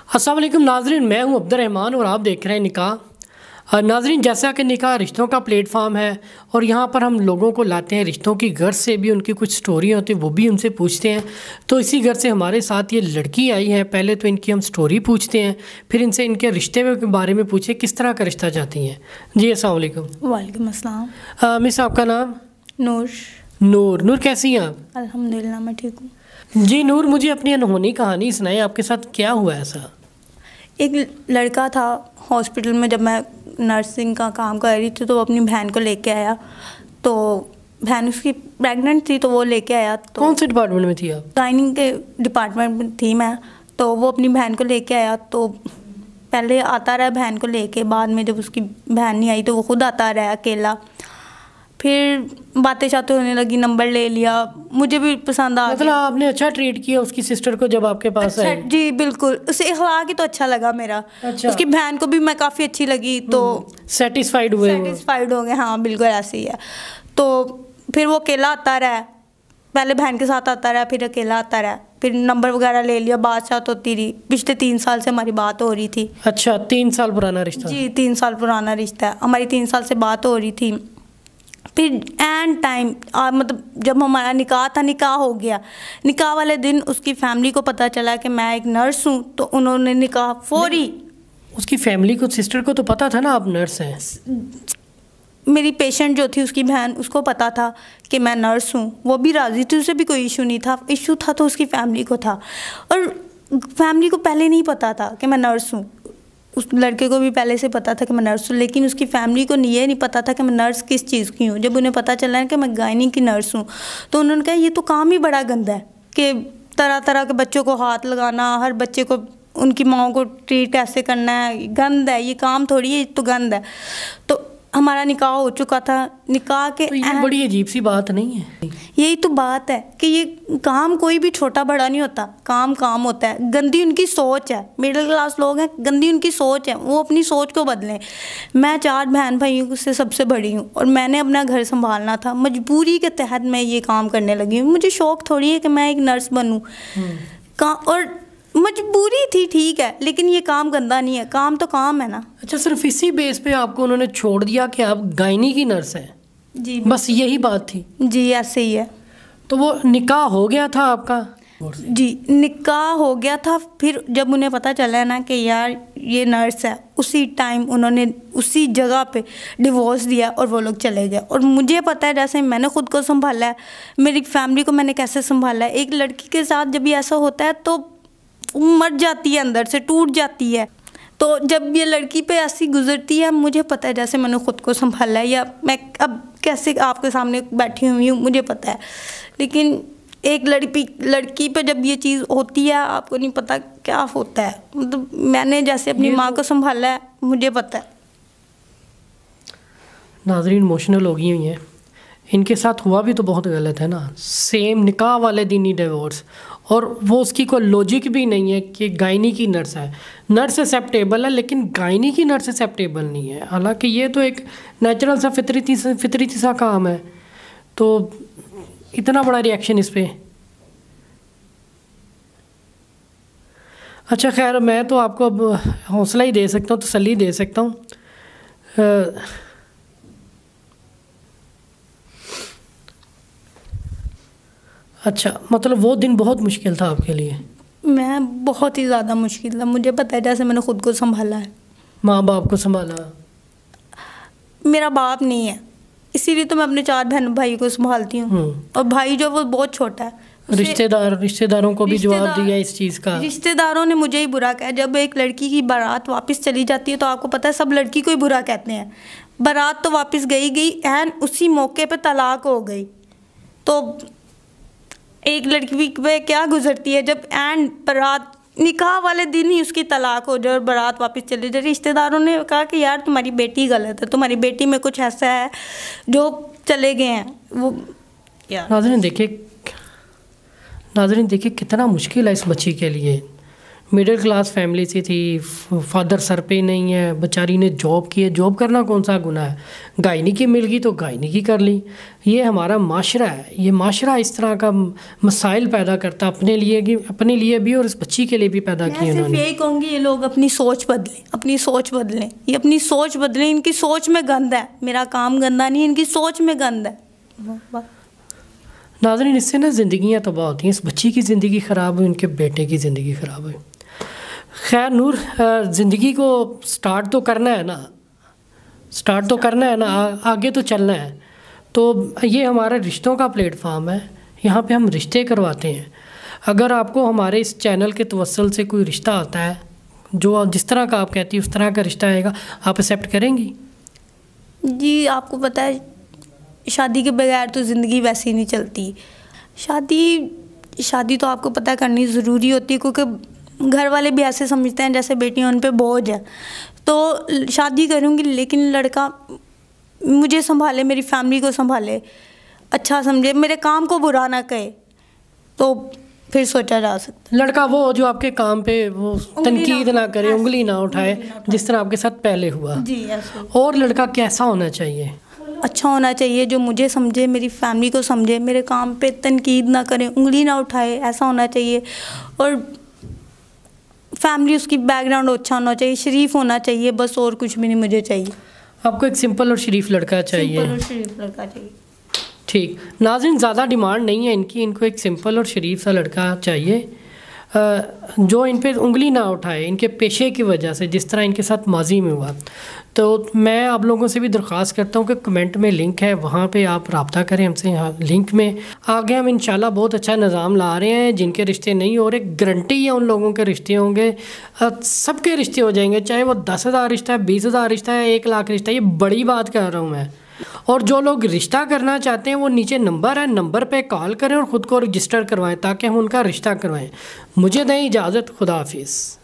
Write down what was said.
السلام علیکم ناظرین، میں ہوں عبد الرحمن اور آپ دیکھ رہے ہیں نکاح۔ ناظرین، جیسا کہ نکاح رشتوں کا پلیٹ فارم ہے اور یہاں پر ہم لوگوں کو لاتے ہیں رشتوں کی غرض سے بھی، ان کی کچھ سٹوری ہوتی ہیں وہ بھی ان سے پوچھتے ہیں۔ تو اسی غرض سے ہمارے ساتھ یہ لڑکی آئی ہے۔ پہلے تو ان کی ہم سٹوری پوچھتے ہیں، پھر ان سے ان کے رشتے کے بارے میں پوچھیں کس طرح کا رشتہ چاہتی ہیں۔ جی السلام علیکم۔ وعلیکم السلام۔ مس آپ کا نام؟ نور۔ نور کیسی ہیں آپ؟ الحمدللہ میں ٹھیک ہوں۔ جی نور، مجھے اپنی انہونی کہانی سنائیں، آپ کے ساتھ کیا ہوا ایسا؟ ایک لڑکا تھا ہاسپٹل میں، جب میں نرسنگ کا کام کر رہی تھی تو وہ اپنی بہن کو لے کے آیا، تو بہن اس کی پریگننٹ تھی تو وہ لے کے آیا۔ تو کون سے ڈپارٹمنٹ میں تھی آپ؟ گائننگ کے ڈپارٹمنٹ میں تھی میں۔ تو وہ اپنی بہن کو لے کے آیا، تو پہلے آتا رہا بہن کو لے کے، بعد میں جب اس کی بہن نہیں آئی تو وہ خود آتا رہا اکیلا۔ پھر باتیں شاتیں ہونے لگی، نمبر لے لیا، مجھے بھی پسند آ گیا۔ مطلب آپ نے اچھا ٹریٹ کیا اس کی سسٹر کو جب آپ کے پاس آئے؟ جی بالکل، اسے اخلاق ہی تو اچھا لگا میرا۔ اچھا، اس کی بہن کو بھی میں کافی اچھی لگی تو سیٹسفائیڈ ہوئے؟ سیٹسفائیڈ ہو گئے، ہاں بالکل ایسے ہی ہے۔ تو پھر وہ اکیلا آتا رہا، پہلے بہن کے ساتھ آتا رہا، پھر اکیلا آتا رہا، پھر نمبر وغیرہ لے لیا، بات شات ہوتی رہی۔ پچھلے 3 سال سے ہماری بات ہو رہی تھی۔ اچھا، 3 سال پرانا رشتہ؟ جی 3 سال پرانا رشتہ ہے ہماری، 3 سال سے بات ہو رہی تھی۔ پھر اینڈ ٹائم مطلب جب ہمارا نکاح تھا، نکاح ہو گیا، نکاح والے دن اس کی فیملی کو پتہ چلا کہ میں ایک نرس ہوں، تو انہوں نے نکاح فوری۔ اس کی فیملی کو، سسٹر کو تو پتہ تھا نا آپ نرس ہیں؟ میری پیشنٹ جو تھی اس کی بہن، اس کو پتہ تھا کہ میں نرس ہوں، وہ بھی راضی تھی، اسے بھی کوئی ایشو نہیں تھا۔ ایشو تھا تو اس کی فیملی کو تھا، اور فیملی کو پہلے نہیں پتہ تھا کہ میں نرس ہوں۔ اس لڑکے کو بھی پہلے سے پتہ تھا کہ میں نرس ہوں، لیکن اس کی فیملی کو یہ نہیں پتہ تھا کہ میں نرس کس چیز کی ہوں۔ جب انہیں پتہ چلا کہ میں گائنی کی نرس ہوں تو انہوں نے کہا یہ تو کام ہی بڑا گندا ہے، کہ طرح طرح کے بچوں کو ہاتھ لگانا، ہر بچے کو ان کی ماؤں کو ٹریٹ ایسے کرنا ہے، گند ہے، یہ کام تھوڑی ہے، یہ تو گند ہے۔ تو ہمارا نکاح ہو چکا تھا، نکاح کے یہ بڑی عجیب سی بات نہیں ہے؟ یہی تو بات ہے کہ یہ کام کوئی بھی چھوٹا بڑا نہیں ہوتا، کام کام ہوتا ہے۔ گندی ان کی سوچ ہے، مڈل کلاس لوگ ہیں، گندی ان کی سوچ ہے، وہ اپنی سوچ کو بدلیں۔ میں 4 بہن بھائیوں سے سب سے بڑی ہوں، اور میں نے اپنا گھر سنبھالنا تھا، مجبوری کے تحت میں یہ کام کرنے لگی ہوں۔ مجھے شوق تھوڑی ہے کہ میں ایک نرس بنوں، اور مجبوری تھی، ٹھیک ہے، لیکن یہ کام گندا نہیں ہے، کام تو کام ہے نا۔ اچھا، صرف اسی بیس پہ آپ کو انہوں نے چھوڑ دیا کہ آپ گائنی کی نرس ہیں؟ جی بس یہی بات تھی؟ جی ایسے ہی ہے۔ تو وہ نکاح ہو گیا تھا آپ کا؟ جی نکاح ہو گیا تھا۔ پھر جب انہیں پتہ چلا نا کہ یار یہ نرس ہے، اسی ٹائم انہوں نے اسی جگہ پہ ڈیورس دیا اور وہ لوگ چلے گئے۔ اور مجھے پتہ ہے جیسے میں نے خود کو سنبھالا ہے، میری فیملی کو میں نے کیسے سنبھالا ہے۔ ایک لڑکی کے ساتھ جب یہ ایسا ہوتا ہے تو مر جاتی ہے، اندر سے ٹوٹ جاتی ہے۔ تو جب یہ لڑکی پہ ایسی گزرتی ہے، مجھے پتہ ہے جیسے میں نے خود کو سنبھالا ہے، یا میں اب کیسے آپ کے سامنے بیٹھی ہوئی ہوں مجھے پتہ ہے، لیکن ایک لڑکی پہ جب یہ چیز ہوتی ہے آپ کو نہیں پتہ کیا ہوتا ہے۔ مطلب میں نے جیسے اپنی ماں کو سنبھالا ہے، مجھے پتہ ہے۔ ناظرین ایموشنل ہو گئی ہوئی ہیں، ان کے ساتھ ہوا بھی تو بہت غلط ہے نا، سیم نکاح والے دن ہی ڈیورس، اور وہ اس کی کوئی لوجک بھی نہیں ہے کہ گائنی کی نرس ہے۔ نرس ایکسیپٹیبل ہے لیکن گائنی کی نرس ایکسیپٹیبل نہیں ہے، حالانکہ یہ تو ایک نیچرل سا فطرتی سا کام ہے، تو اتنا بڑا ریئیکشن اس پہ۔ اچھا خیر، میں تو آپ کو اب حوصلہ ہی دے سکتا ہوں، تسلی دے سکتا ہوں۔ اچھا، مطلب وہ دن بہت مشکل تھا آپ کے لیے؟ میں بہت ہی زیادہ مشکل تھا، مجھے پتہ ہے جیسے میں نے خود کو سنبھالا ہے۔ ماں باپ کو سنبھالا؟ میرا باپ نہیں ہے، اسی لیے تو میں اپنے 4 بہن بھائی کو سنبھالتی ہوں، اور بھائی جو وہ بہت چھوٹا ہے۔ رشتہ داروں کو بھی جواب دیا اس چیز کا؟ رشتہ داروں نے مجھے ہی برا کہا۔ جب ایک لڑکی کی بارات واپس چلی جاتی ہے تو آپ کو پتہ ہے سب لڑکی کو ہی برا کہتے ہیں۔ بارات تو واپس گئی اسی موقع پہ طلاق ہو گئی، تو ایک لڑکی پہ کیا گزرتی ہے جب اینڈ بارات نکاح والے دن ہی اس کی طلاق ہو جائے اور بارات واپس چلے جائے۔ رشتہ داروں نے کہا کہ یار تمہاری بیٹی غلط ہے، تمہاری بیٹی میں کچھ ایسا ہے، جو چلے گئے ہیں وہ۔ ناظرین دیکھیں کتنا مشکل ہے اس بچی کے لیے۔ مڈل کلاس فیملی سے تھی، فادر سر پہ نہیں ہے، بیچاری نے جاب کی ہے، جاب کرنا کون سا گناہ ہے، گائنی کی مل گئی تو گائنی کی کر لی. یہ ہمارا معاشرہ ہے، یہ معاشرہ اس طرح کا مسائل پیدا کرتا اپنے لیے بھی اور اس بچی کے لیے بھی پیدا کیے انہوں نے. میں یہی کہوں گی یہ لوگ اپنی سوچ بدلیں، یہ اپنی سوچ بدلیں. ان کی سوچ میں گند ہے، میرا کام گندا نہیں، ان کی سوچ میں گند ہے. ناظرین، اس سے نا زندگیاں تباہ ہوتی ہیں. اس بچی کی زندگی خراب ہوئی، ان کے بیٹے کی زندگی خراب ہوئی. خیر نور، زندگی کو سٹارٹ تو کرنا ہے نا، آگے تو چلنا ہے. تو یہ ہمارا رشتوں کا پلیٹ فارم ہے، یہاں پہ ہم رشتے کرواتے ہیں. اگر آپ کو ہمارے اس چینل کے توسل سے کوئی رشتہ آتا ہے جو جس طرح کا آپ کہتی ہیں اس طرح کا رشتہ آئے گا، آپ ایکسیپٹ کریں گی؟ جی، آپ کو پتہ ہے شادی کے بغیر تو زندگی ویسی نہیں چلتی. شادی تو آپ کو پتہ کرنی ضروری ہوتی ہے، کیونکہ گھر والے بھی ایسے سمجھتے ہیں جیسے بیٹیاں ان پہ بوجھ ہے. تو شادی کروں گی لیکن لڑکا مجھے سنبھالے، میری فیملی کو سنبھالے، اچھا سمجھے، میرے کام کو برا نہ کہے، تو پھر سوچا جا سکتا. لڑکا وہ جو آپ کے کام پہ وہ تنقید نہ کرے، انگلی نہ اٹھائے، جس طرح آپ کے ساتھ پہلے ہوا. جی. اور لڑکا کیسا ہونا چاہیے؟ اچھا ہونا چاہیے، جو مجھے سمجھے، میری فیملی کو سمجھے، میرے کام پہ تنقید نہ کرے، انگلی نہ اٹھائے، ایسا ہونا چاہیے. اور فیملی اس کی بیک گراؤنڈ اچھا ہونا چاہیے، شریف ہونا چاہیے، بس اور کچھ بھی نہیں مجھے چاہیے. آپ کو ایک سمپل اور شریف لڑکا چاہیے. ٹھیک. ناظرین، زیادہ ڈیمانڈ نہیں ہے ان کو ایک سمپل اور شریف سا لڑکا چاہیے جو ان پہ انگلی نہ اٹھائے، ان کے پیشے کی وجہ سے، جس طرح ان کے ساتھ ماضی میں ہوا. تو میں آپ لوگوں سے بھی درخواست کرتا ہوں کہ کمنٹ میں لنک ہے، وہاں پہ آپ رابطہ کریں ہم سے. لنک میں آگے ہم انشاءاللہ بہت اچھا نظام لا رہے ہیں. جن کے رشتے نہیں ہو رہے، گارنٹی ہے ان لوگوں کے رشتے ہوں گے، سب کے رشتے ہو جائیں گے، چاہے وہ 10,000 رشتہ ہے، 20,000 رشتہ ہے، 1,00,000 رشتہ ہے. یہ بڑی بات کر رہا ہوں میں. اور جو لوگ رشتہ کرنا چاہتے ہیں وہ نیچے نمبر ہے، نمبر پہ کال کریں اور خود کو رجسٹر کروائیں تاکہ ہم ان کا رشتہ کروائیں. مجھے دیں اجازت. خدا حافظ.